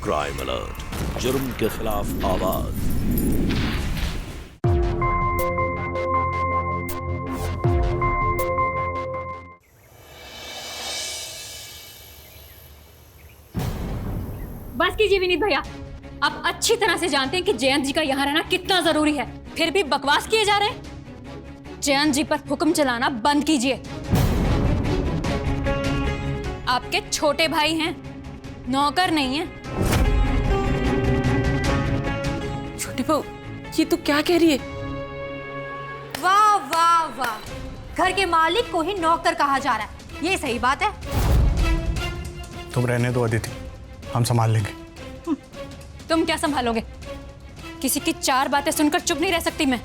Crime alert, जुर्म के खिलाफ आवाज। बस कीजिए विनीत भैया, आप अच्छी तरह से जानते हैं कि जयंत जी का यहाँ रहना कितना जरूरी है, फिर भी बकवास किए जा रहे हैं। जयंत जी पर हुक्म चलाना बंद कीजिए। आपके छोटे भाई हैं, नौकर नहीं है। छोटी बहू, ये तू क्या कह रही है? वाह वाह वाह, घर के मालिक को ही नौकर कहा जा रहा है, ये सही बात है। तुम रहने दो अदिति, हम संभाल लेंगे। तुम क्या संभालोगे? किसी की चार बातें सुनकर चुप नहीं रह सकती मैं।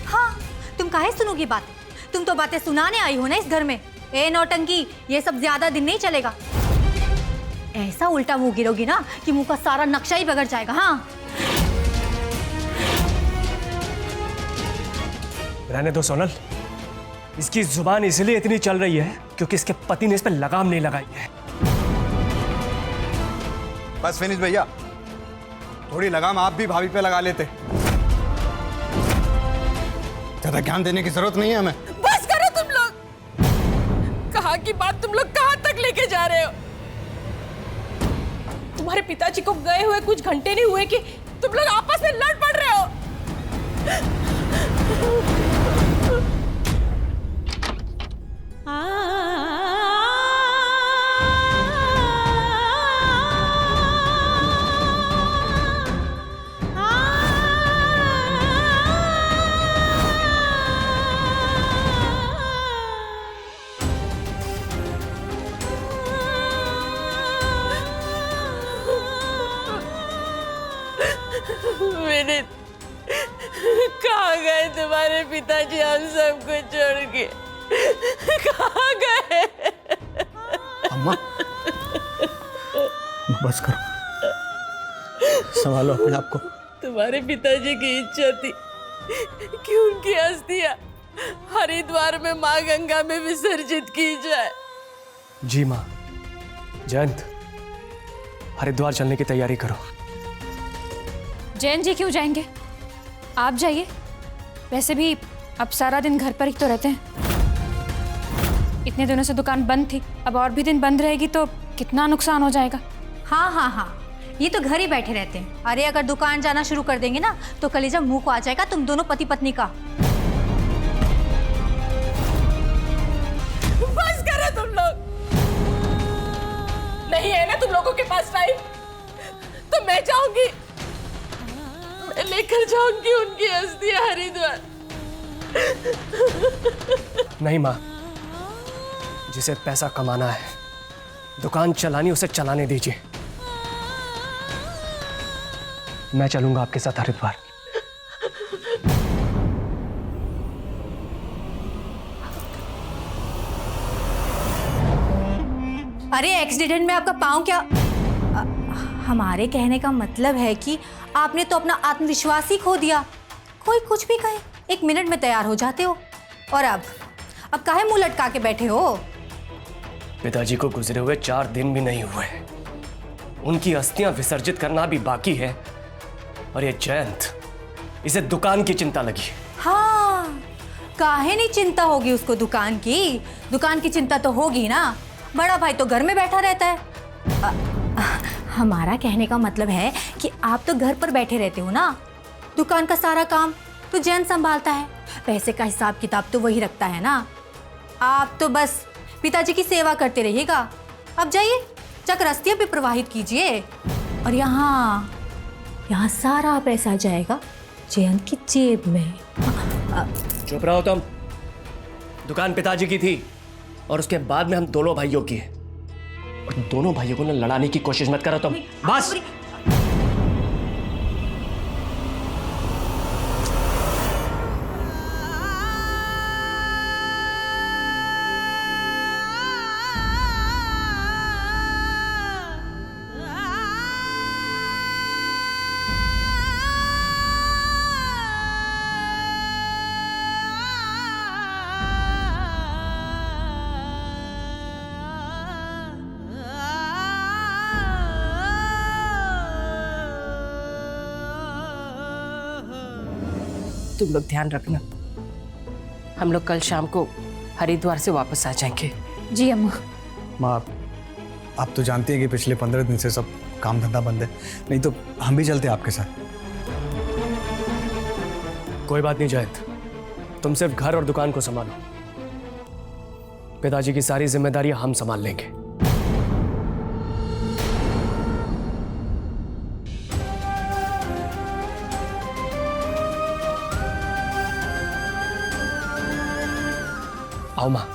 हाँ, तुम काहे सुनोगी बातें? तुम तो बातें सुनाने आई हो ना इस घर में। ए नौटंकी, ये सब ज्यादा दिन नहीं चलेगा। ऐसा उल्टा मुंह गिरोगी ना कि मुंह का सारा नक्शा ही बिगड़ जाएगा। हाँ, रहने दो सोनल, इसकी जुबान इसलिए इतनी चल रही है क्योंकि इसके पति ने इस पर लगाम नहीं लगाई है। बस फिनिश भैया, थोड़ी लगाम आप भी भाभी पे लगा लेते। ज्यादा ज्ञान देने की जरूरत नहीं है हमें। बस करो तुम लोग। कहाँ की बात तुम लोग कहाँ तक लेके जा रहे हो? तुम्हारे पिताजी को गए हुए कुछ घंटे नहीं हुए कि तुम लोग आपस में लड़ पड़ रहे हो। विनीत, कहाँ गए तुम्हारे पिताजी हम सबको छोड़ के? कहाँ गए? अम्मा, बस करो, संभालो अपने आप को। तुम्हारे पिताजी की इच्छा थी कि उनकी अस्थियां हरिद्वार में माँ गंगा में विसर्जित की जाए। जी माँ। जयंत, हरिद्वार चलने की तैयारी करो। जयंत जी क्यों जाएंगे? आप जाइए। वैसे भी अब सारा दिन घर पर ही तो रहते हैं। इतने दिनों से दुकान बंद थी, अब और भी दिन बंद रहेगी तो कितना नुकसान हो जाएगा। हाँ हाँ हाँ, ये तो घर ही बैठे रहते हैं। अरे अगर दुकान जाना शुरू कर देंगे ना तो कलेजा मुंह को आ जाएगा तुम दोनों पति पत्नी का। बस करो तुम लोग। नहीं है ना तुम लोगों के पास टाइम, तो मैं जाऊंगी, मैं लेकर जाऊंगी उनकी अस्थियां हरिद्वार। नहीं माँ, जिसे पैसा कमाना है, दुकान चलानी, उसे चलाने दीजिए। मैं चलूंगा आपके साथ हरिद्वार। अरे एक्सीडेंट में आपका पाँव क्या? हमारे कहने का मतलब है कि आपने तो अपना आत्मविश्वास ही खो दिया। कोई कुछ भी कहे, 1 मिनट में तैयार हो जाते हो। और अब काहे मुंह लटका के बैठे हो? पिताजी को गुजरे हुए 4 दिन भी नहीं हुए, उनकी अस्थियां विसर्जित करना भी बाकी है, और ये जयंत, इसे दुकान की चिंता लगी। हाँ, काहे नहीं चिंता होगी उसको दुकान की? दुकान की चिंता तो होगी ना, बड़ा भाई तो घर में बैठा रहता है। हमारा कहने का मतलब है कि आप तो घर पर बैठे रहते हो ना, दुकान का सारा काम तो जैन संभालता है, पैसे का हिसाब किताब तो वही रखता है ना। आप तो बस पिताजी की सेवा करते रहिएगा। अब जाइए, जाकर अस्थियां भी प्रवाहित कीजिए, और यहाँ सारा पैसा जाएगा जयंत की जेब में। चुप रहो तुम। दुकान पिताजी की थी और उसके बाद में हम दोनों भाइयों की है, और दोनों भाइयों को ना लड़ाने की कोशिश मत करो तुम। बस। तुम लोग ध्यान रखना। हम लोग कल शाम को हरिद्वार से वापस आ जाएंगे। जी अम्मा। माँ आप तो जानती हैं कि पिछले 15 दिन से सब काम धंधा बंद है, नहीं तो हम भी चलते आपके साथ। कोई बात नहीं जयंत, तुम सिर्फ घर और दुकान को संभालो, पिताजी की सारी जिम्मेदारी हम संभाल लेंगे। आओ मां।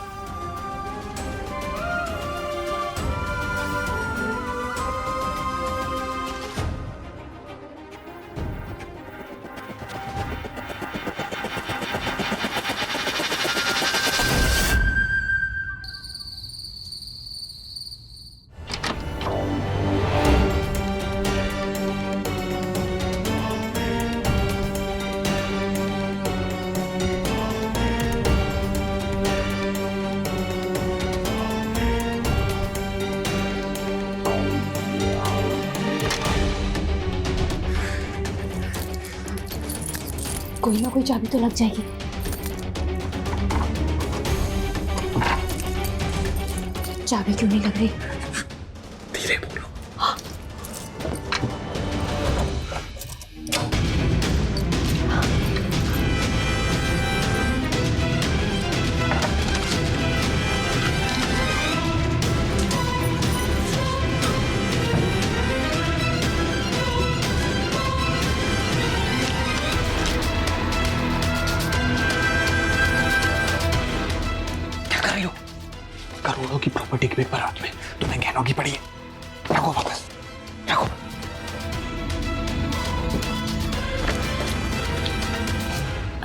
कोई ना कोई चाबी तो लग जाएगी। चाबी क्यों नहीं लग रही? धीरे बोलो। करोड़ों की प्रॉपर्टी के पेपर हाथ में, तुम्हें गहनों की पड़ी है, रखो वापस, रखो।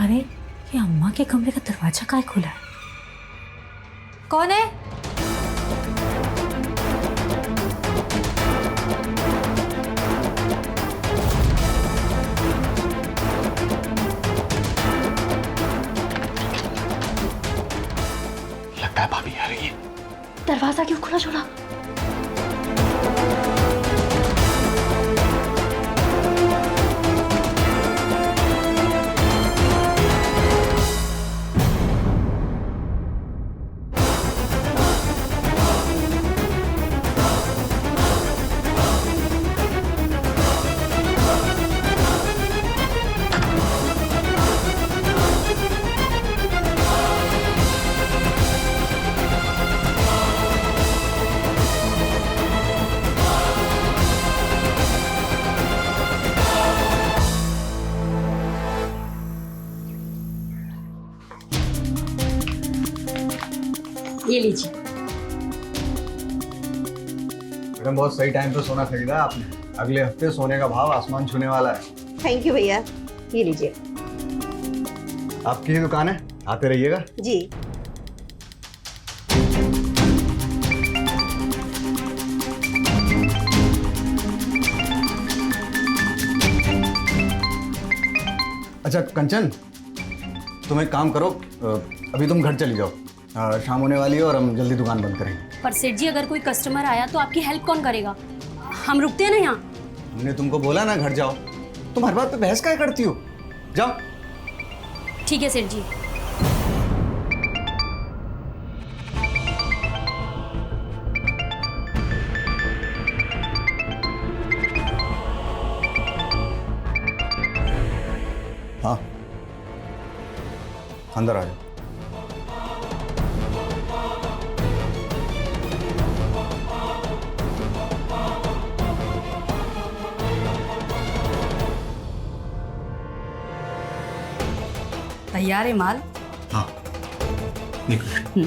अरे ये अम्मा के कमरे का दरवाजा काहे खुला है? कौन है? लगता है भाभी आ रही है। दरवाजा क्यों खुला छोड़ा? ये लीजिए। मैडम बहुत सही टाइम पे सोना खरीदा है आपने। अगले हफ्ते सोने का भाव आसमान छूने वाला है। थैंक यू भैया, ये लीजिए। आपकी ही दुकान है, आते रहिएगा। जी। अच्छा कंचन, तुम एक काम करो, अभी तुम घर चली जाओ, शाम होने वाली है और हम जल्दी दुकान बंद करेंगे। पर सेठ जी, अगर कोई कस्टमर आया तो आपकी हेल्प कौन करेगा? हम रुकते हैं ना यहाँ। हमने तुमको बोला ना घर जाओ, तुम हर बात पे बहस क्या करती हो? जाओ। ठीक है सेठ जी। हाँ अंदर आ जाओ। तैयार है माल? हाँ निकलो।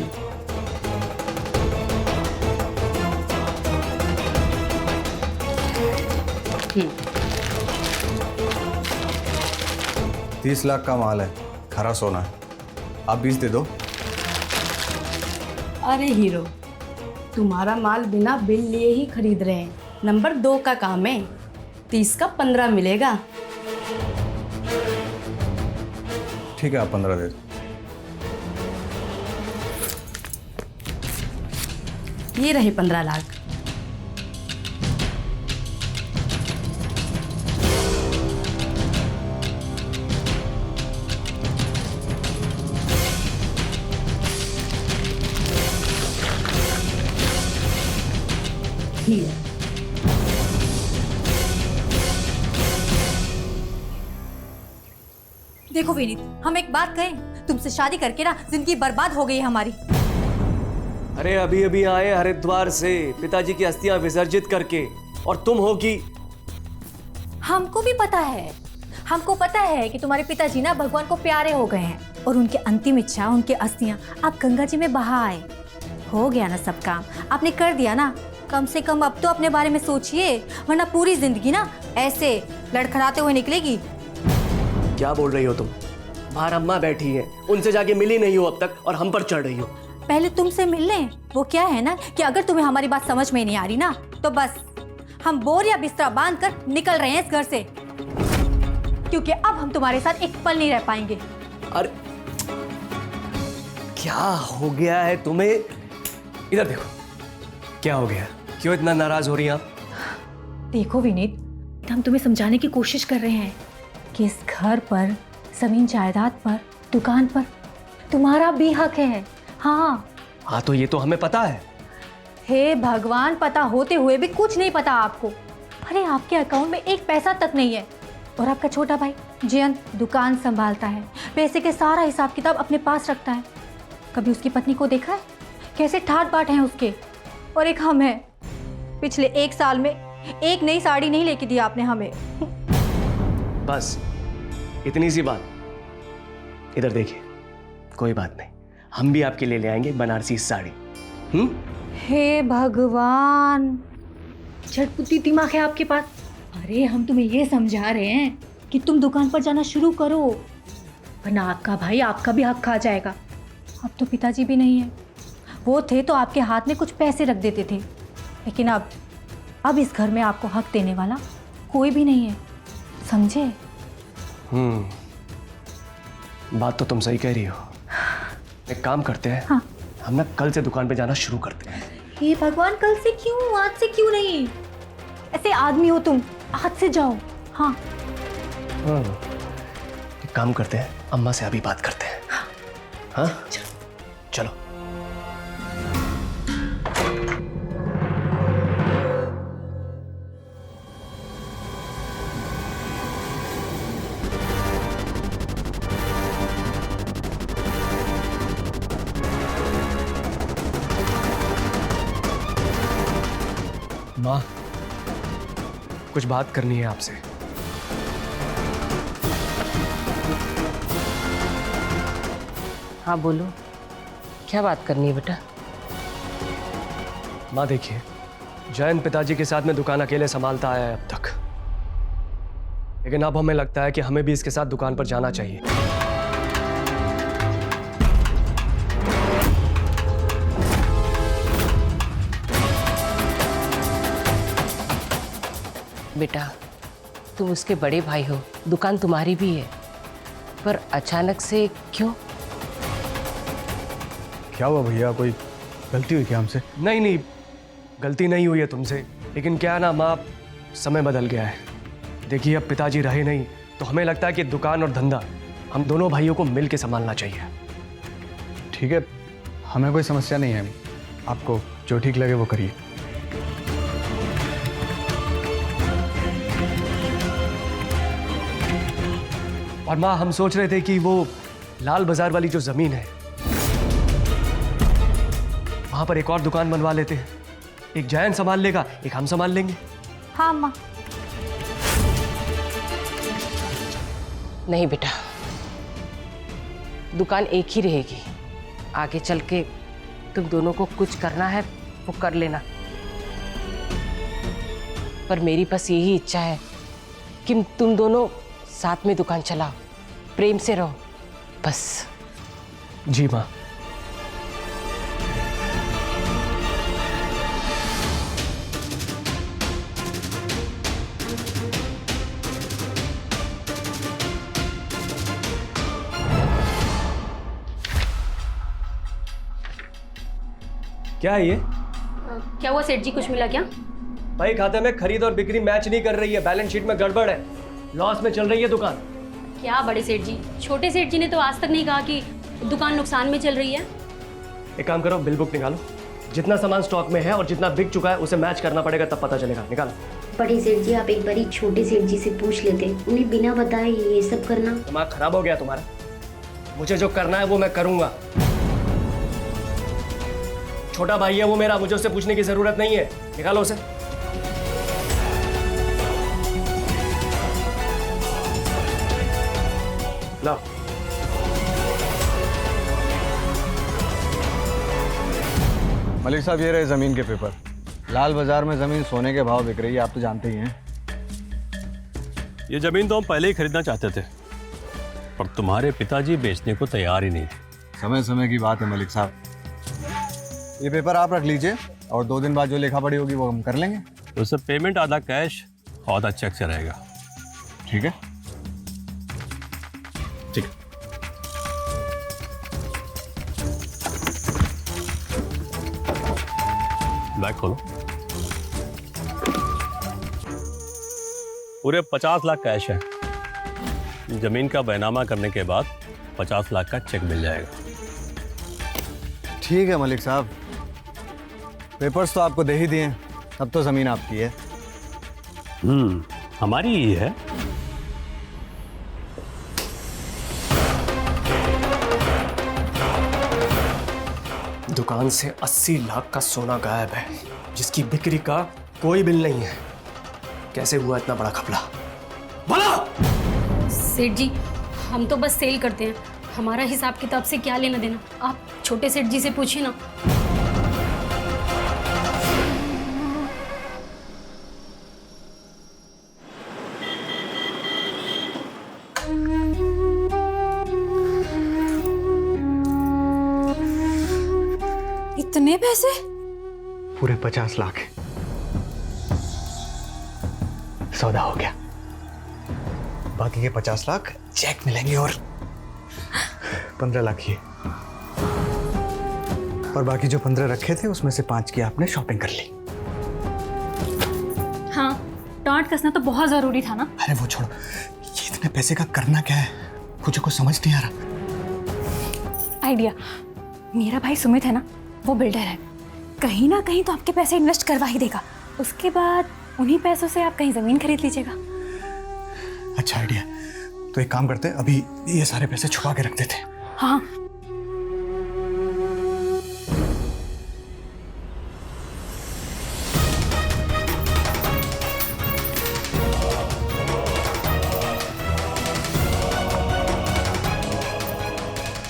30 लाख का माल है, खरा सोना है, आप 20 दे दो। अरे हीरो, तुम्हारा माल बिना बिल लिए ही खरीद रहे हैं। नंबर 2 का काम है, 30 का 15 मिलेगा। ठीक है, आप 15 दे दो। ये रहे 15 लाख। ही है। देखो विनीत, हम एक बात कहें, तुमसे शादी करके ना जिंदगी बर्बाद हो गई है हमारी। अरे अभी अभी आए हरिद्वार से पिताजी की अस्थियां विसर्जित करके, और तुम हो कि हमको भी पता है, हमको पता है कि तुम्हारे पिताजी ना भगवान को प्यारे हो गए हैं और उनकी अंतिम इच्छा, उनकी अस्थियां आप गंगा जी में बहा आए। हो गया ना सब काम, आपने कर दिया ना। कम से कम अब तो अपने बारे में सोचिए, वरना पूरी जिंदगी ना ऐसे लड़खड़ाते हुए निकलेगी। क्या बोल रही हो तुम? बाहर अम्मा बैठी है, उनसे जाके मिली नहीं हो अब तक और हम पर चढ़ रही हो। पहले तुमसे मिल लें। वो क्या है ना कि अगर तुम्हें हमारी बात समझ में नहीं आ रही ना, तो बस हम बोर या बिस्तरा बांध कर निकल रहे हैं इस घर से, क्योंकि अब हम तुम्हारे साथ एक पल नहीं रह पाएंगे। अरे क्या हो गया है तुम्हें? इधर देखो, क्या हो गया? क्यों इतना नाराज हो रही हैं आप? देखो विनीत, हम तुम्हें समझाने की कोशिश कर रहे हैं कि इस घर पर, जमीन जायदाद पर, दुकान पर तुम्हारा भी हक है। हाँ तो ये तो हमें पता है। हे भगवान, पता होते हुए भी कुछ नहीं पता आपको। अरे आपके अकाउंट में एक पैसा तक नहीं है, और आपका छोटा भाई जयंत दुकान संभालता है, पैसे के सारा हिसाब किताब अपने पास रखता है। कभी उसकी पत्नी को देखा है? कैसे ठाट बाट हैं उसके। और एक हम हैं, पिछले 1 साल में एक नई साड़ी नहीं लेके दी आपने हमें। बस इतनी सी बात। इधर देखिए, कोई बात नहीं, हम भी आपके लिए ले आएंगे बनारसी साड़ी। हे भगवान, झटपुटी दिमाग है आपके पास। अरे हम तुम्हें ये समझा रहे हैं कि तुम दुकान पर जाना शुरू करो, वरना आपका भाई आपका भी हक खा जाएगा। अब तो पिताजी भी नहीं है, वो थे तो आपके हाथ में कुछ पैसे रख देते थे, लेकिन अब इस घर में आपको हक देने वाला कोई भी नहीं है, समझे? बात तो तुम सही कह रही हो। एक काम करते हैं, हाँ। हम ना कल से दुकान पे जाना शुरू करते हैं। हे भगवान, कल से क्यों, आज से क्यों नहीं? ऐसे आदमी हो तुम, आज से जाओ। हाँ एक काम करते हैं, अम्मा से अभी बात करते हैं। हाँ चलो। माँ, कुछ बात करनी है आपसे। हाँ बोलो, क्या बात करनी है बेटा? माँ देखिए, जयंत पिताजी के साथ में दुकान अकेले संभालता आया है अब तक, लेकिन अब हमें लगता है कि हमें भी इसके साथ दुकान पर जाना चाहिए। बेटा, तुम उसके बड़े भाई हो, दुकान तुम्हारी भी है, पर अचानक से क्यों? क्या हुआ भैया, कोई गलती हुई क्या हमसे? नहीं, गलती नहीं हुई है तुमसे, लेकिन क्या ना माँ, समय बदल गया है। देखिए अब पिताजी रहे नहीं, तो हमें लगता है कि दुकान और धंधा हम दोनों भाइयों को मिल के संभालना चाहिए। ठीक है, हमें कोई समस्या नहीं है, आपको जो ठीक लगे वो करिए। और माँ, हम सोच रहे थे कि वो लाल बाजार वाली जो जमीन है, वहां पर एक और दुकान बनवा लेते हैं। एक जयंत संभाल लेगा, एक हम संभाल लेंगे। हाँ अम्मा। नहीं बेटा, दुकान एक ही रहेगी। आगे चल के तुम दोनों को कुछ करना है वो कर लेना, पर मेरी बस यही इच्छा है कि तुम दोनों साथ में दुकान चलाओ, प्रेम से रहो, बस। जी माँ। क्या है ये? क्या हुआ सेठ जी, कुछ मिला क्या? भाई खाते में खरीद और बिक्री मैच नहीं कर रही है, बैलेंस शीट में गड़बड़ है, लॉस में चल रही है दुकान। क्या बड़े सेठ जी, छोटे सेठ जी ने तो आज तक नहीं कहा कि दुकान नुकसान में चल रही है। एक काम करो, बिल बुक निकालो, जितना सामान स्टॉक में है और जितना बिक चुका है उसे मैच करना पड़ेगा, तब पता चलेगा। निकाल। बड़े सेठ जी, आप एक बारी छोटे सेठ जी से पूछ लेते, उन्हें बिना बताए ये सब करना। दिमाग खराब हो गया तुम्हारा? मुझे जो करना है वो मैं करूंगा। छोटा भाई है वो मेरा, मुझे उससे पूछने की जरूरत नहीं है। निकालो उसे। लाओ। मलिक साहब, ये रहे ज़मीन के पेपर। लाल बाजार में ज़मीन सोने के भाव बिक रही है, आप तो जानते ही हैं। ये ज़मीन तो हम पहले ही खरीदना चाहते थे, पर तुम्हारे पिताजी बेचने को तैयार ही नहीं थे। समय समय की बात है मलिक साहब। ये पेपर आप रख लीजिए और 2 दिन बाद जो लेखा पड़ी होगी वो हम कर लेंगे। तो सब पेमेंट आधा कैश आधा चेक से रहेगा। ठीक है? ठीक। बैग खोलो। पूरे 50 लाख कैश है। जमीन का बैनामा करने के बाद 50 लाख का चेक मिल जाएगा। ठीक है मलिक साहब, पेपर्स तो आपको दे ही दिए, अब तो ज़मीन आपकी है। हमारी ही है। दुकान से 80 लाख का सोना गायब है, जिसकी बिक्री का कोई बिल नहीं है। कैसे हुआ इतना बड़ा घपला? बोलो। सेठ जी, हम तो बस सेल करते हैं, हमारा हिसाब किताब से क्या लेना देना। आप छोटे सेठ जी से पूछिए ना। इतने पैसे? पूरे 50 लाख। सौदा हो गया। बाकी के 50 लाख चेक मिलेंगे और 15 लाख ये। और बाकी जो 15 रखे थे उसमें से 5 की आपने शॉपिंग कर ली। हाँ, डांट कसना तो बहुत जरूरी था ना। अरे वो छोड़ो, ये इतने पैसे का करना क्या है, मुझे कुछ समझ नहीं आ रहा। आइडिया। मेरा भाई सुमित है ना, वो बिल्डर है, कहीं ना कहीं तो आपके पैसे इन्वेस्ट करवा ही देगा। उसके बाद उन्हीं पैसों से आप कहीं जमीन खरीद लीजिएगा। अच्छा आइडिया। तो एक काम करते हैं, अभी ये सारे पैसे छुपा के रख देते हैं। हाँ।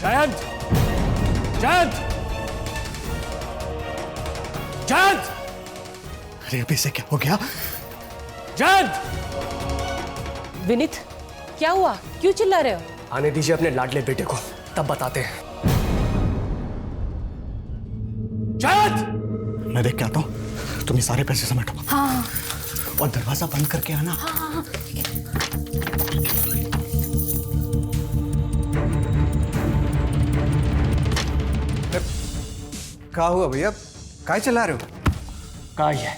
जयंत! जयंत! जयंत! अरे अभी से क्या हो गया? जयंत! विनीत, क्या हुआ? क्यों चिल्ला रहे हो? आने दीजिए अपने लाडले बेटे को, तब बताते हैं। जयंत! मैं देख के आता हूँ, तुम ये सारे पैसे समेटो। हाँ। और दरवाजा बंद करके आना। हाँ। क्या हुआ भैया, काय चला रहे हो? कहा ही है,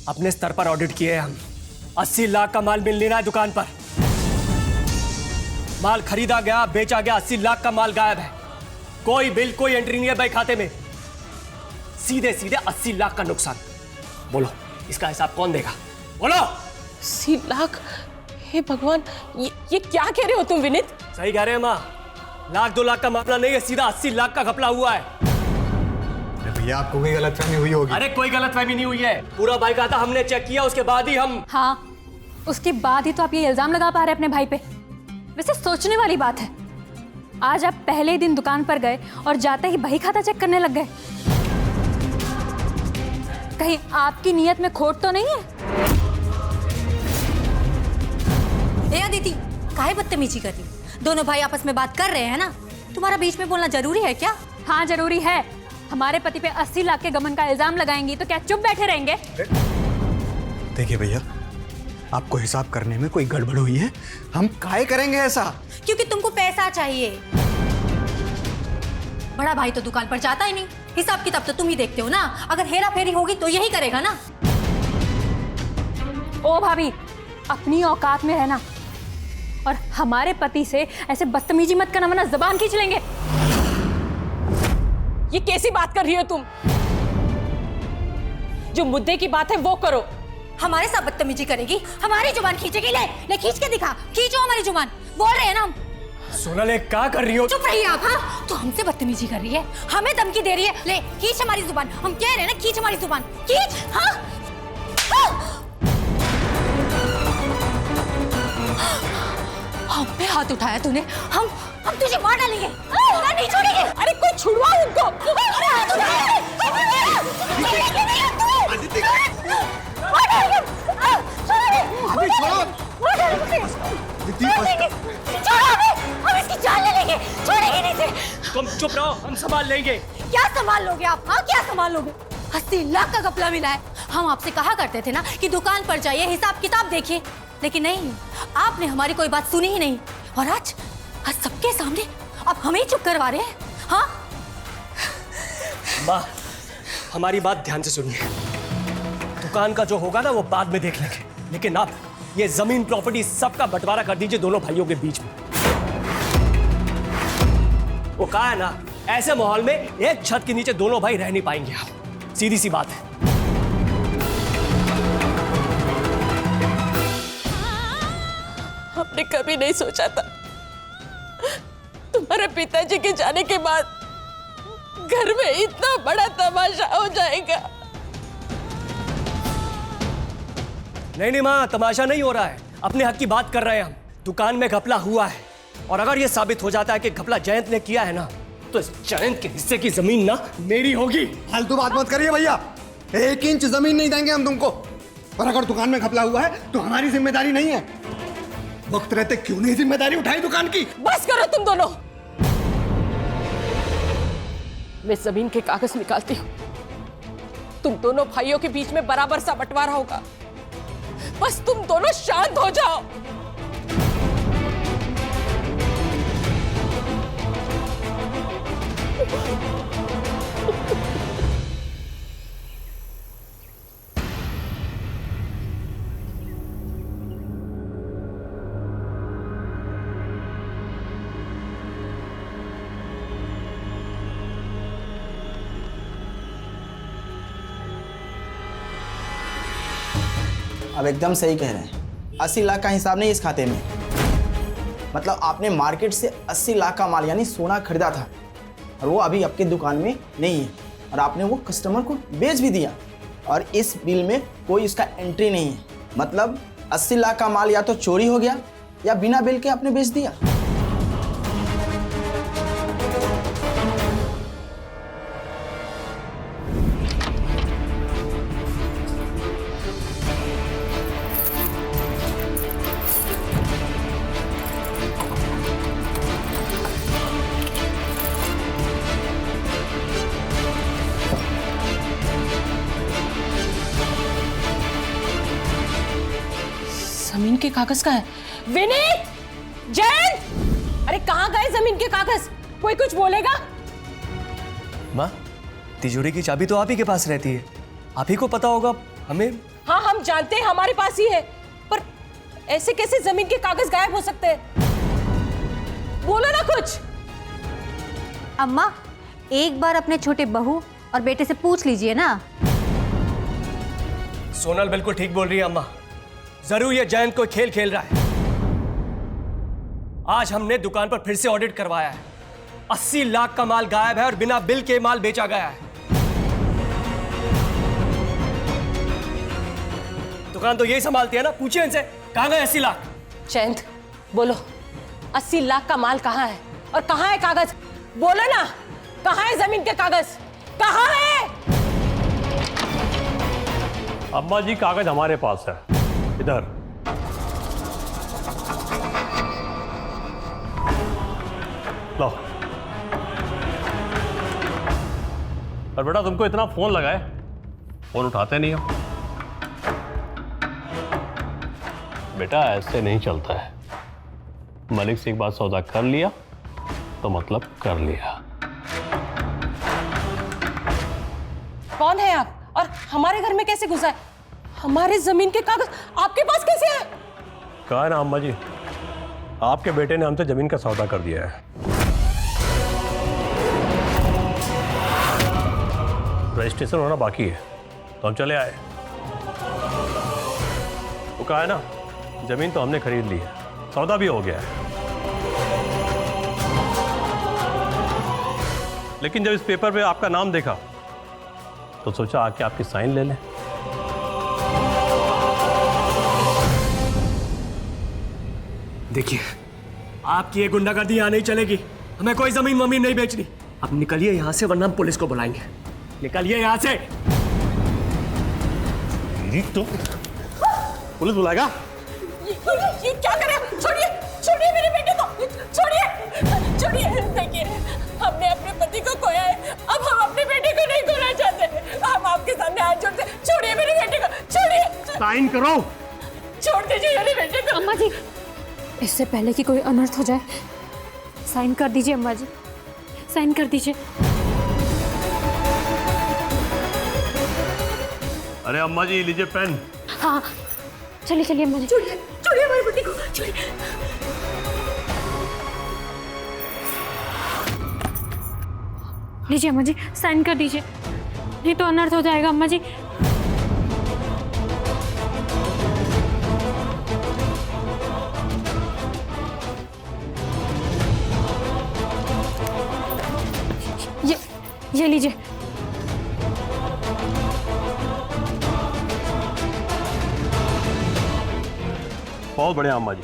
अपने स्तर पर ऑडिट किए हम। 80 लाख का माल मिल नहीं रहा है दुकान पर। माल खरीदा गया, बेचा गया, 80 लाख का माल गायब है। कोई बिल, कोई एंट्री नहीं है बैंक खाते में। सीधे सीधे 80 लाख का नुकसान। बोलो, इसका हिसाब कौन देगा? बोलो। 80 लाख? हे भगवान, ये क्या कह रहे हो तुम विनीत? सही कह रहे हैं माँ, 1-2 लाख का मामला नहीं है, सीधा 80 लाख का घपला हुआ है। भैया आपको कोई गलतफहमी हुई होगी। अरे कोई गलतफहमी नहीं हुई है, पूरा बाइक आता हमने चेक किया, उसके बाद ही हम। हाँ, उसके बाद ही तो आप ये इल्जाम लगा पा रहे हैं अपने भाई पे। वैसे सोचने वाली बात है, आज आप पहले ही दिन दुकान पर गए और जाते ही बही खाता चेक करने लग गए। कहीं आपकी नीयत में खोट तो नहीं है? ए अदिति, काहे बदतमीजी कर रही? दोनों भाई आपस में बात कर रहे हैं ना, तुम्हारा बीच में बोलना जरूरी है क्या? हाँ जरूरी है। हमारे पति पे 80 लाख के गमन का इल्जाम लगाएंगी तो क्या चुप बैठे रहेंगे? देखिए भैया, आपको हिसाब करने में कोई गड़बड़ हुई है, हम काहे करेंगे ऐसा? क्योंकि तुमको पैसा चाहिए। बड़ा भाई तो दुकान पर जाता ही नहीं, हिसाब किताब तो तुम ही देखते हो ना। अगर हेरा फेरी होगी तो यही करेगा ना। ओ भाभी, अपनी औकात में रहना, और हमारे पति से ऐसे बदतमीजी मत करना वरना जुबान खींच लेंगे। ये कैसी बात कर रही हो तुम? जो मुद्दे की बात है वो करो। हमारे साथ बदतमीजी करेगी, हमारी जुबान खींचेगी। ले खींच के दिखा, खींचो हमारी जुबान। बोल रहे हैं ना हम। सोनल, ये क्या कर रही हो? चुप रहिए आप। हाँ, तो हमसे बदतमीजी कर रही है, हमें धमकी दे रही है। ले खींच हमारी जुबान। हम कह रहे हैं ना, खींच हमारी जुबान, खींच। हाँ, हम पे हाथ उठाया तूने। हम तुझे मार डालेंगे, नहीं छोड़ेंगे। अरे कोई छुड़वा उनको। अरे हाथ उठाया, छोड़ेंगे नहीं हम तुम्हें। हम इसकी जान ले लेंगे, छोड़ेंगे नहीं से। तुम चुप रहो, हम संभाल लेंगे। क्या संभाल लोगे आप? हाँ, क्या संभाल लोगे? 80 लाख का घपला मिला है। हम आपसे कहा करते थे ना कि दुकान पर जाइए, हिसाब किताब देखिए, लेकिन नहीं, आपने हमारी कोई बात सुनी ही नहीं। और आज सबके सामने आप हमें ही चुप करवा रहे हैं। हाँ माँ, हमारी बात ध्यान से सुनिए। दुकान का जो होगा ना वो बाद में देख लेंगे, लेकिन आप ये जमीन प्रॉपर्टी सबका बंटवारा कर दीजिए दोनों भाइयों के बीच में। वो कहा है ना, ऐसे माहौल में एक छत के नीचे दोनों भाई रह नहीं पाएंगे आप। सीधी सी बात है। हमने कभी नहीं सोचा था तुम्हारे पिताजी के जाने के बाद घर में इतना बड़ा तमाशा हो जाएगा। नहीं माँ, तमाशा नहीं हो रहा है, अपने हक की बात कर रहे हैं हम। दुकान में घपला हुआ है, और अगर ये साबित हो जाता है कि घपला जयंत ने किया है ना, तो इस जयंत के हिस्से की जमीन ना मेरी होगी। फालतू बात मत करिए भैया, 1 इंच जमीन नहीं देंगे हम तुमको। और अगर दुकान में घपला हुआ है तो हमारी जिम्मेदारी नहीं है। वक्त रहते क्यों नहीं जिम्मेदारी उठाई दुकान की? बस करो तुम दोनों। मैं जमीन के कागज निकालती हूँ, तुम दोनों भाइयों के बीच में बराबर सा बंटवारा होगा। बस तुम दोनों शांत हो जाओ। अब एकदम सही कह रहे हैं, 80 लाख का हिसाब नहीं इस खाते में। मतलब आपने मार्केट से 80 लाख का माल यानी सोना खरीदा था, और वो अभी आपकी दुकान में नहीं है, और आपने वो कस्टमर को बेच भी दिया, और इस बिल में कोई उसका एंट्री नहीं है। मतलब 80 लाख का माल या तो चोरी हो गया या बिना बिल के आपने बेच दिया। जमीन के कागज का है। विनीत, जयंत, अरे कहाँ गए जमीन के कागज? कोई कुछ बोलेगा? माँ, तिजोरी की चाबी तो आप ही के पास रहती है, आप ही को पता होगा। हमें? हाँ, हम जानते हैं, हमारे पास ही है, पर ऐसे कैसे जमीन के कागज गायब हो सकते हैं? बोलो ना कुछ। अम्मा, एक बार अपने छोटे बहू और बेटे से पूछ लीजिए ना। सोनल बिल्कुल ठीक बोल रही है अम्मा, जरूर ये जयंत कोई खेल खेल रहा है। आज हमने दुकान पर फिर से ऑडिट करवाया है, 80 लाख का माल गायब है और बिना बिल के माल बेचा गया है। दुकान तो यही संभालती है ना, पूछिए इनसे कहां गए 80 लाख। जयंत बोलो, 80 लाख का माल कहाँ है और कहाँ है कागज? बोलो ना, कहाँ है जमीन के कागज? कहाँ है? अम्मा जी, कागज हमारे पास है, इधर। लो। और बेटा, तुमको इतना फोन लगाए, फोन उठाते नहीं हो। बेटा, ऐसे नहीं चलता है। मलिक से एक बार सौदा कर लिया तो मतलब कर लिया। कौन है आप और हमारे घर में कैसे घुसा है? हमारे जमीन के कागज आपके पास कैसे है? कहा ना अम्मा जी, आपके बेटे ने हमसे जमीन का सौदा कर दिया है। रजिस्ट्रेशन होना बाकी है, तो हम चले आए। वो कहा है ना, जमीन तो हमने खरीद ली है, सौदा भी हो गया है। लेकिन जब इस पेपर पे आपका नाम देखा तो सोचा आके आपकी साइन ले लें। देखिए, आपकी ये गुंडागर्दी यहाँ नहीं चलेगी। हमें कोई जमीन वमीन नहीं बेचनी। अब निकलिए यहाँ से, वरना हम पुलिस को बुलाएंगे। निकलिए यहाँ से। तो पुलिस बुलाएगा? ये क्या कर रहे हो? छोड़िए, छोड़िए मेरे बेटे को, छोड़िए, छोड़िए। देखिए, हमने अपने पति को खोया है, अब हम अपने बेटे को नहीं खोना चाहते। हम आपके सामने हाथ जोड़ते, छोड़िए मेरे बेटे को, छोड़िए। साइन करो। छोड़ दीजिए मेरे बेटे को। अम्मा जी, इससे पहले कि कोई अनर्थ हो जाए, साइन कर दीजिए अम्मा जी, साइन कर दीजिए। अरे अम्मा जी, लीजिए पेन। हाँ, चलिए चलिए अम्मा जी। छोड़िए, छोड़िए हमारे बेटे को, छोड़िए। लीजिए अम्मा जी, साइन कर दीजिए, नहीं तो अनर्थ हो जाएगा अम्मा जी। ये लीजिए। बहुत बढ़िया अम्मा जी।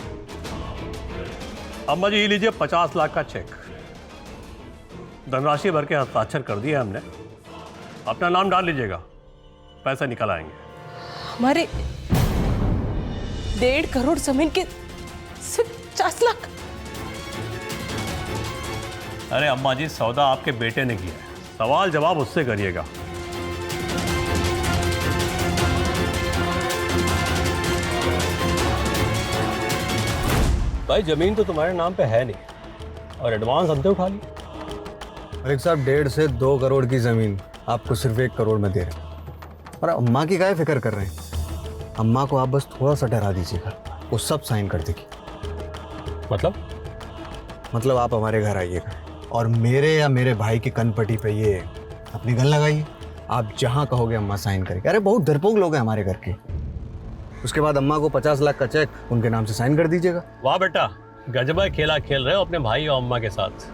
अम्मा जी, ये लीजिए 50 लाख का चेक। धनराशि भर के हस्ताक्षर कर दिए हमने। अपना नाम डाल लीजिएगा, पैसा निकल आएंगे। हमारे 1.5 करोड़ जमीन के सिर्फ 50 लाख? अरे अम्मा जी, सौदा आपके बेटे ने किया है, सवाल जवाब उससे करिएगा। भाई, जमीन तो तुम्हारे नाम पे है नहीं और एडवांस हमसे उठा ली। मलिक साहब, 1.5 से 2 करोड़ की जमीन आपको सिर्फ 1 करोड़ में दे रहे हैं। और अम्मा की काहे फिक्र कर रहे हैं? अम्मा को आप बस थोड़ा सा डरा दीजिएगा, वो सब साइन कर देगी। मतलब आप हमारे घर आइएगा और मेरे या मेरे भाई की कनपट्टी पे ये अपनी गन लगाइए। आप जहाँ कहोगे अम्मा साइन करेगी। अरे बहुत डरपोक लोग हैं हमारे घर के। उसके बाद अम्मा को 50 लाख का चेक उनके नाम से साइन कर दीजिएगा। वाह बेटा, गजबा खेला खेल रहे हो अपने भाई और अम्मा के साथ।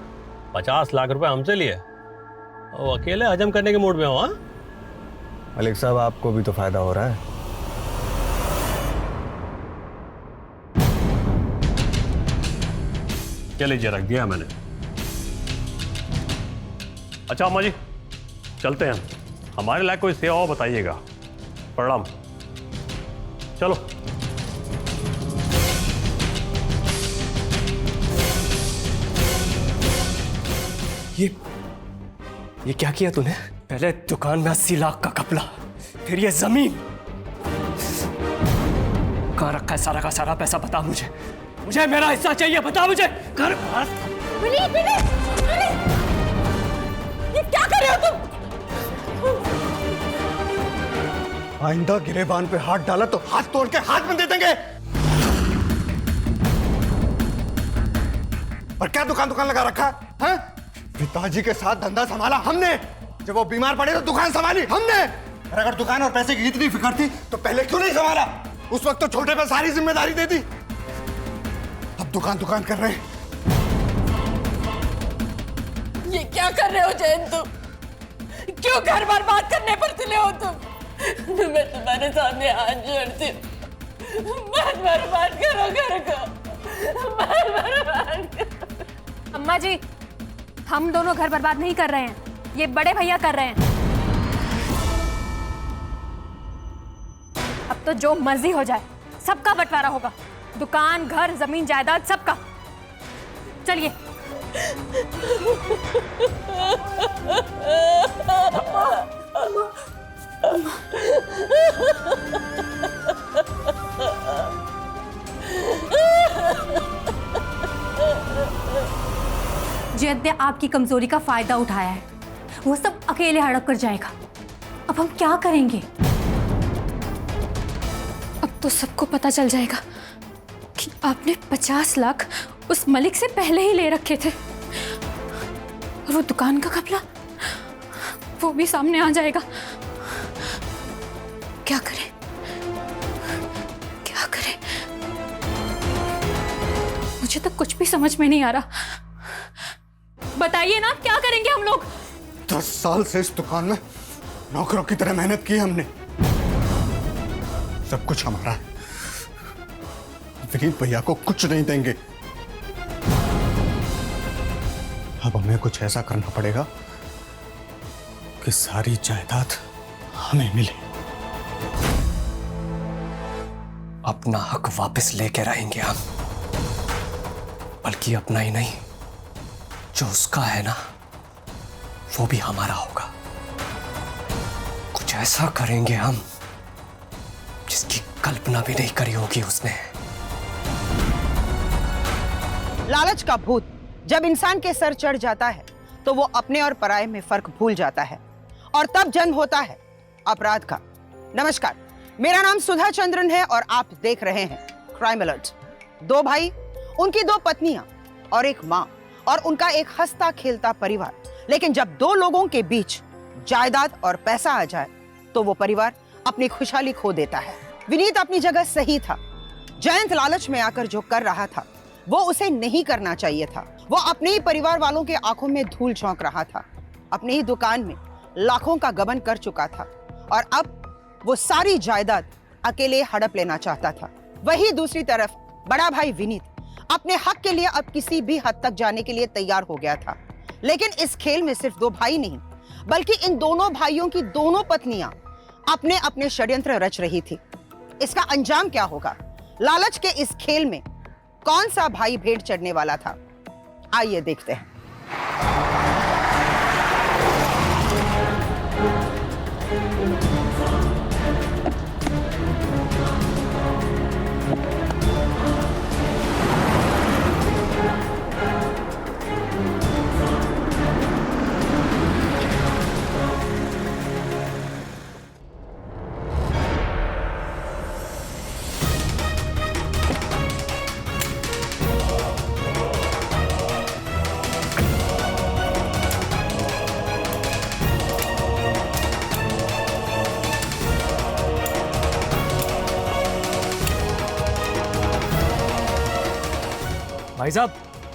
50 लाख रुपए हमसे लिए, वो अकेले हजम करने के मूड में हो? हाँ मलिक साहब, आपको भी तो फायदा हो रहा है। क्या लीजिए, रख दिया मैंने। अच्छा अम्मा जी, चलते हैं। हमारे लायक कोई सेवा हो बताइएगा। प्रणाम। चलो। ये क्या किया तूने? पहले दुकान में 80 लाख का घपला, फिर ये जमीन। कहाँ रखा है सारा का सारा पैसा? बता मुझे, मुझे मेरा हिस्सा चाहिए, बता मुझे। घर ये क्या कर रहे हो तुम? आइंदा गिरेबान पे हाथ डाला तो हाथ तोड़ के हाथ में दे देंगे। और क्या दुकान लगा रखा है? पिताजी के साथ धंधा संभाला हमने, जब वो बीमार पड़े तो दुकान संभाली हमने। और अगर दुकान और पैसे की इतनी फिक्र थी तो पहले क्यों नहीं संभाला? उस वक्त तो छोटे पे सारी जिम्मेदारी दे दी। अब दुकान कर रहे हैं। ये क्या कर रहे हो जयंत तुम? क्यों घर बर्बाद करने पर तुले हो तुम? मैं तुम्हारे सामने हाथ जोड़ती हूँ, मत बर्बाद करो घर को, मत बर्बाद करो। अम्मा जी, हम दोनों घर बर्बाद नहीं कर रहे हैं, ये बड़े भैया कर रहे हैं। अब तो जो मर्जी हो जाए, सबका बंटवारा होगा। दुकान, घर, जमीन, जायदाद, सबका। चलिए। जयंत ने आपकी कमजोरी का फायदा उठाया है, वो सब अकेले हड़प कर जाएगा। अब हम क्या करेंगे? अब तो सबको पता चल जाएगा कि आपने 50 लाख उस मलिक से पहले ही ले रखे थे, और वो दुकान का घपला वो भी सामने आ जाएगा। क्या करें, क्या करें? मुझे तो कुछ भी समझ में नहीं आ रहा। बताइए ना, क्या करेंगे हम लोग? 10 साल से इस दुकान में नौकरों की तरह मेहनत की हमने। सब कुछ हमारा है। विनीत भैया को कुछ नहीं देंगे। अब हमें कुछ ऐसा करना पड़ेगा कि सारी जायदाद हमें मिले। अपना हक वापस लेके रहेंगे हम, बल्कि अपना ही नहीं, जो उसका है ना, वो भी हमारा होगा। कुछ ऐसा करेंगे हम जिसकी कल्पना भी नहीं करी होगी उसने। लालच का भूत जब इंसान के सर चढ़ जाता है तो वो अपने और पराये में फर्क भूल जाता है और तब जन्म होता है अपराध का। नमस्कार, मेरा नाम सुधा चंद्रन है और आप देख रहे हैं क्राइम अलर्ट। 2 भाई, उनकी 2 पत्नियां और एक मां और उनका एक हंसता खेलता परिवार। लेकिन जब 2 लोगों के बीच जायदाद और पैसा आ जाए तो वो परिवार अपनी खुशहाली खो देता है। विनीत अपनी जगह सही था। जयंत लालच में आकर जो कर रहा था वो उसे नहीं करना चाहिए था। वो अपने ही परिवार वालों के आंखों में धूल झोंक रहा था। अपनी ही दुकान में लाखों का गबन कर चुका था और अब वो सारी जायदाद अकेले हड़प लेना चाहता था। वही दूसरी तरफ बड़ा भाई विनीत अपने हक के लिए अब किसी भी हद तक जाने के लिए तैयार हो गया था। लेकिन इस खेल में सिर्फ 2 भाई नहीं, बल्कि इन दोनों भाइयों की दोनों पत्नियां अपने अपने षड्यंत्र रच रही थी। इसका अंजाम क्या होगा? लालच के इस खेल में कौन सा भाई भेंट चढ़ने वाला था? आइए देखते हैं।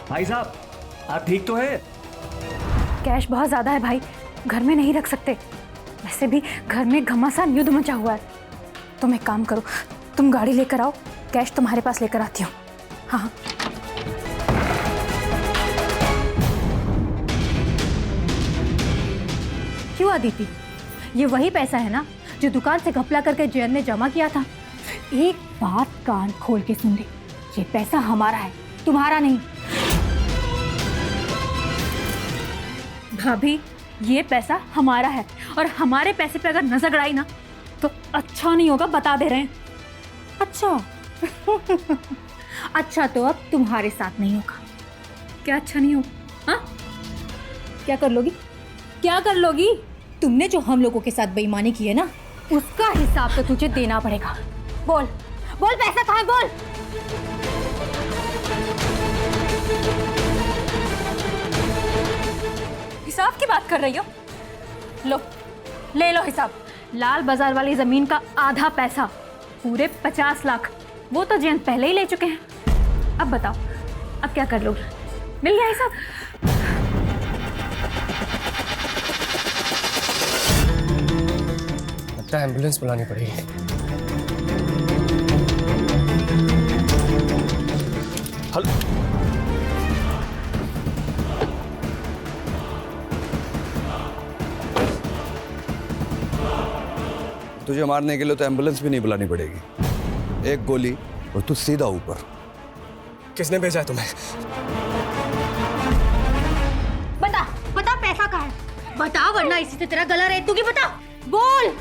भाई साहब, आप ठीक तो हैं? कैश बहुत ज्यादा है भाई, घर में नहीं रख सकते। वैसे भी घर में घमासान युद्ध मचा हुआ है। तुम एक काम करो, तुम गाड़ी लेकर आओ, कैश तुम्हारे पास लेकर आती हूँ। हाँ, क्यों अदिति? ये वही पैसा है ना जो दुकान से घपला करके जयंत ने जमा किया था? एक बात कान खोल के सुन ले, ये पैसा हमारा है, तुम्हारा नहीं। भाभी, ये पैसा हमारा है और हमारे पैसे पे अगर नजर गड़ाई ना तो अच्छा नहीं होगा, बता दे रहे हैं। अच्छा अच्छा, तो अब तुम्हारे साथ नहीं होगा। क्या अच्छा नहीं होगा? हाँ, क्या कर लोगी? क्या कर लोगी? तुमने जो हम लोगों के साथ बेईमानी की है ना, उसका हिसाब तो तुझे देना पड़ेगा। बोल बोल, पैसा कहाँ है? बोल। हिसाब की बात कर रही हो? लो, ले लो हिसाब। लाल बाजार वाली जमीन का आधा पैसा, पूरे 50 लाख, वो तो जयंत पहले ही ले चुके हैं। अब बताओ, अब क्या कर लोगे? मिल गया हिसाब? लगता है एम्बुलेंस बुलानी पड़ेगी। हेलो, तुझे मारने के लिए तो एम्बुलेंस भी नहीं बुलानी पड़ेगी। एक गोली और तू सीधा ऊपर। किसने भेजा है तुम्हें? बता बता, पैसा कहाँ है? बता, वरना इसी से तेरा गला रेत दूंगी। बता, बोल।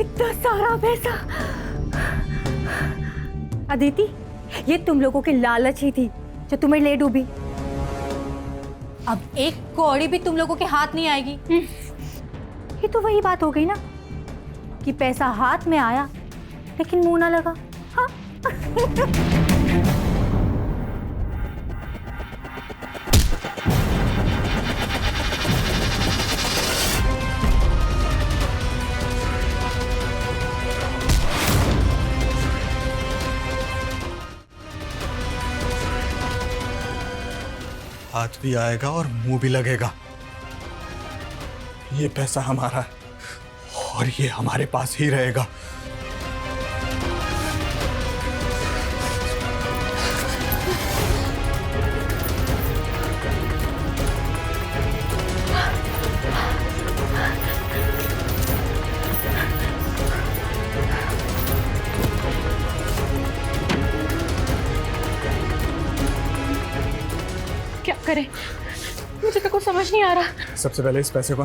इतना सारा पैसा। अदिति, ये तुम लोगों की लालच ही थी जो तुम्हें ले डूबी। अब एक कौड़ी भी तुम लोगों के हाथ नहीं आएगी। ये तो वही बात हो गई ना कि पैसा हाथ में आया लेकिन मुंह ना लगा। हाँ? हाथ भी आएगा और मुंह भी लगेगा। ये पैसा हमारा है और ये हमारे पास ही रहेगा। क्या करें, मुझे तो कुछ समझ नहीं आ रहा। सबसे पहले इस पैसे को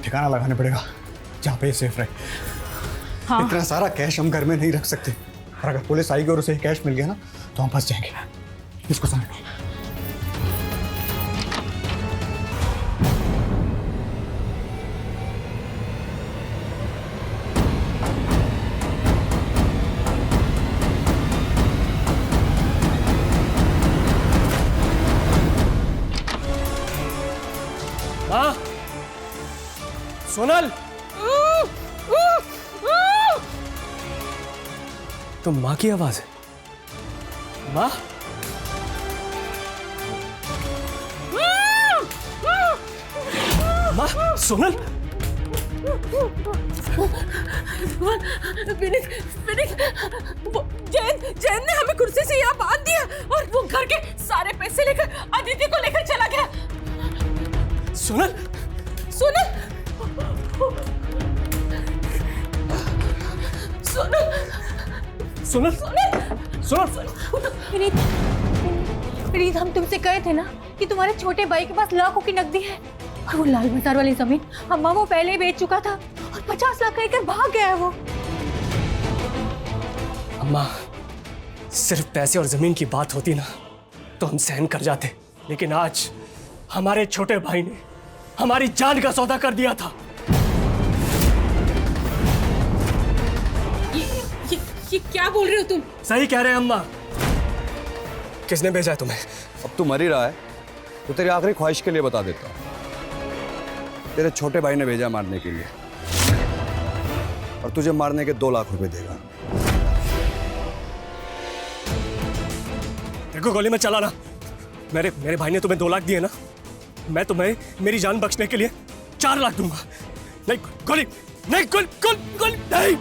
ठिकाना लगाने पड़ेगा जहाँ पे सेफ रहे। हाँ। इतना सारा कैश हम घर में नहीं रख सकते, और अगर पुलिस आएगी और उसे कैश मिल गया ना तो हम फंस जाएंगे। इसको समझो। माँ, सोनल, तो माँ की आवाज है। माँ, माँ, सोनल। विनीत, विनीत, वो जैन ने हमें कुर्सी से यहाँ बांध दिया और वो घर के सारे पैसे लेकर अदिति को लेकर चला गया। सोनल, सोनल, सोनल, सोनल, सोनल। विनीत, विनीत, हम तुमसे कहे थे ना कि तुम्हारे छोटे भाई के पास लाखों की नकदी है और वो लाल बाजार वाली जमीन अम्मा वो पहले ही बेच चुका था और 50 लाख लेकर भाग गया है वो। अम्मा, सिर्फ पैसे और जमीन की बात होती ना तो हम सहन कर जाते, लेकिन आज हमारे छोटे भाई ने हमारी जान का सौदा कर दिया था। ये क्या बोल रहे हो तुम? सही कह रहे हैं अम्मा। किसने भेजा है तुम्हें? अब तू मर ही रहा है तो तेरी आखिरी ख्वाहिश के लिए बता देता हूँ। तेरे छोटे भाई ने भेजा मारने के लिए और तुझे मारने के 2 लाख रुपए देगा। देखो, गोली में चला ना। मेरे भाई ने तुम्हें 2 लाख दिए ना, मैं तुम्हें मेरी जान बख्शने के लिए 4 लाख दूंगा। नहीं गोली, नहीं गोली नहीं।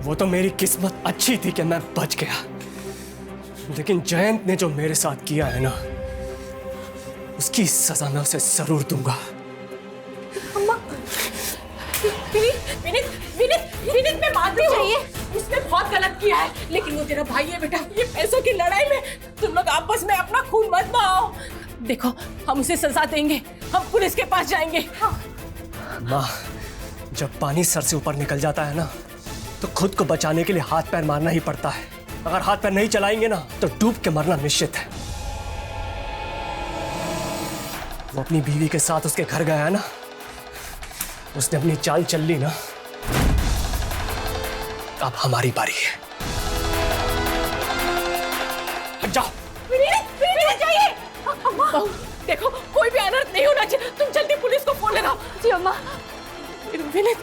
वो तो मेरी किस्मत अच्छी थी कि मैं बच गया, लेकिन जयंत ने जो मेरे साथ किया है ना, उसकी सजा मैं उसे जरूर दूंगा। अम्मा, विनीत, विनीत, विनीत, मैं मानती हूँ उसने बहुत गलत किया है, लेकिन वो तेरा भाई है बेटा। ये पैसों की लड़ाई में तुम लोग आपस में अपना खून मत बहाओ। देखो, हम उसे सजा देंगे, हम पुलिस के पास जाएंगे। माँ, जब पानी सर से ऊपर निकल जाता है ना तो खुद को बचाने के लिए हाथ पैर मारना ही पड़ता है। अगर हाथ पैर नहीं चलाएंगे ना तो डूब के मरना निश्चित है। वो अपनी बीवी के साथ उसके घर गया ना, उसने अपनी चाल चल ली ना, अब हमारी बारी है। हट जाओ। विनीत, जाइए। अम्मा, देखो, कोई भी अनर्थ नहीं होना चाहिए। तुम जल्दी पुलिस को फोन लगाओ। जी अम्मा। विनीत,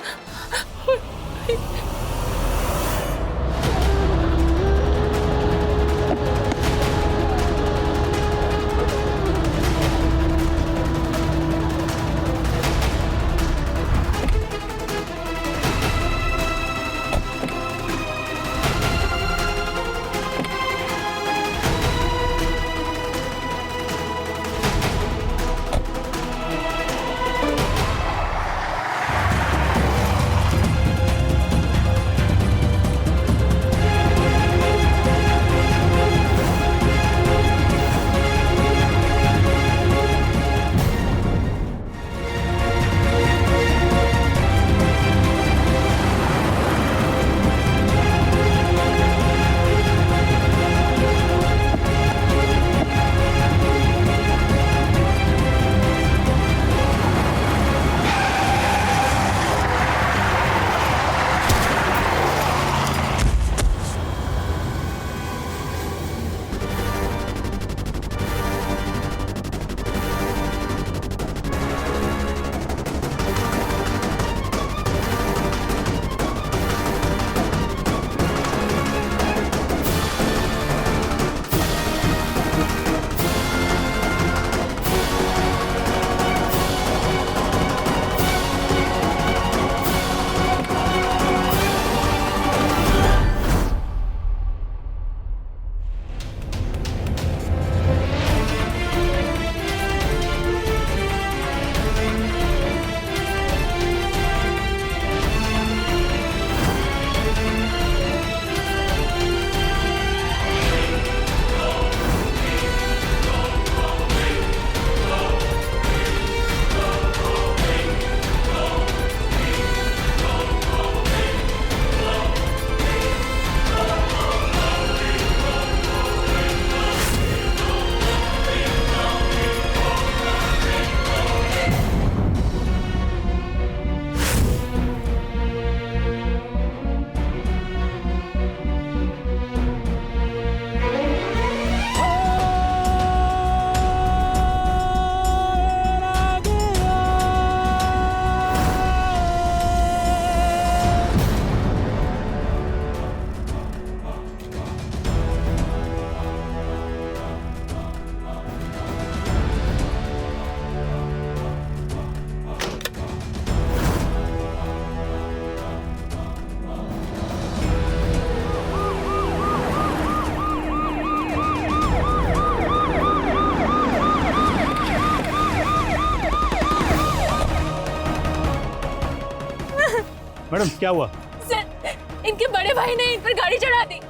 मैडम क्या हुआ? सर, इनके बड़े भाई ने इन पर गाड़ी चढ़ा दी।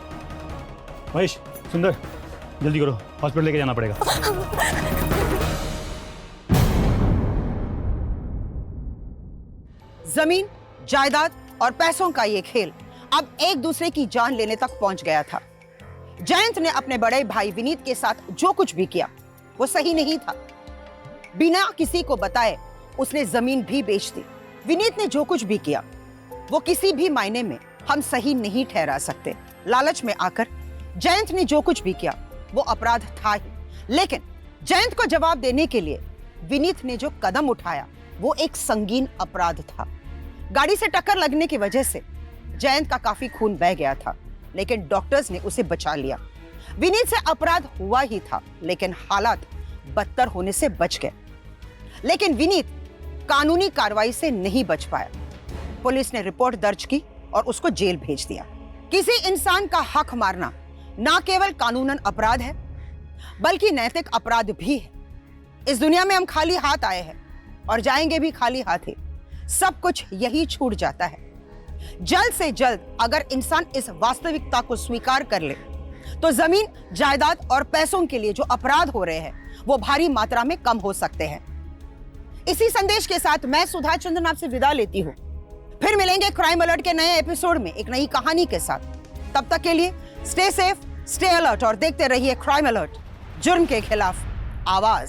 महेश, सुंदर, जल्दी करो, हॉस्पिटल लेके जाना पड़ेगा। जमीन, जायदाद और पैसों का ये खेल अब एक दूसरे की जान लेने तक पहुंच गया था। जयंत ने अपने बड़े भाई विनीत के साथ जो कुछ भी किया वो सही नहीं था। बिना किसी को बताए उसने जमीन भी बेच दी। विनीत ने जो कुछ भी किया वो किसी भी मायने में हम सही नहीं ठहरा सकते। लालच में आकर जयंत ने जो कुछ भी किया वो अपराध था ही, लेकिन जयंत को जवाब देने के लिए विनीत ने जो कदम उठाया वो एक संगीन अपराध था। गाड़ी से टक्कर लगने की वजह से जयंत का काफी खून बह गया था, लेकिन डॉक्टर्स ने उसे बचा लिया। विनीत से अपराध हुआ ही था, लेकिन हालात बदतर होने से बच गए। लेकिन विनीत कानूनी कार्रवाई से नहीं बच पाया। पुलिस ने रिपोर्ट दर्ज की और उसको जेल भेज दिया। किसी इंसान का हक मारना ना केवल कानूनन अपराध है बल्कि नैतिक अपराध भी है। इस दुनिया में हम खाली हाथ आए हैं और जाएंगे भी खाली हाथ ही। सब कुछ यही छूट जाता है। जल्द से जल्द अगर इंसान इस वास्तविकता को स्वीकार कर ले तो जमीन, जायदाद और पैसों के लिए जो अपराध हो रहे हैं वो भारी मात्रा में कम हो सकते हैं। इसी संदेश के साथ मैं सुधा चंद्रन आपसे विदा लेती हूँ। फिर मिलेंगे क्राइम अलर्ट के नए एपिसोड में एक नई कहानी के साथ। तब तक के लिए स्टे सेफ, स्टे अलर्ट और देखते रहिए क्राइम अलर्ट, जुर्म के खिलाफ आवाज।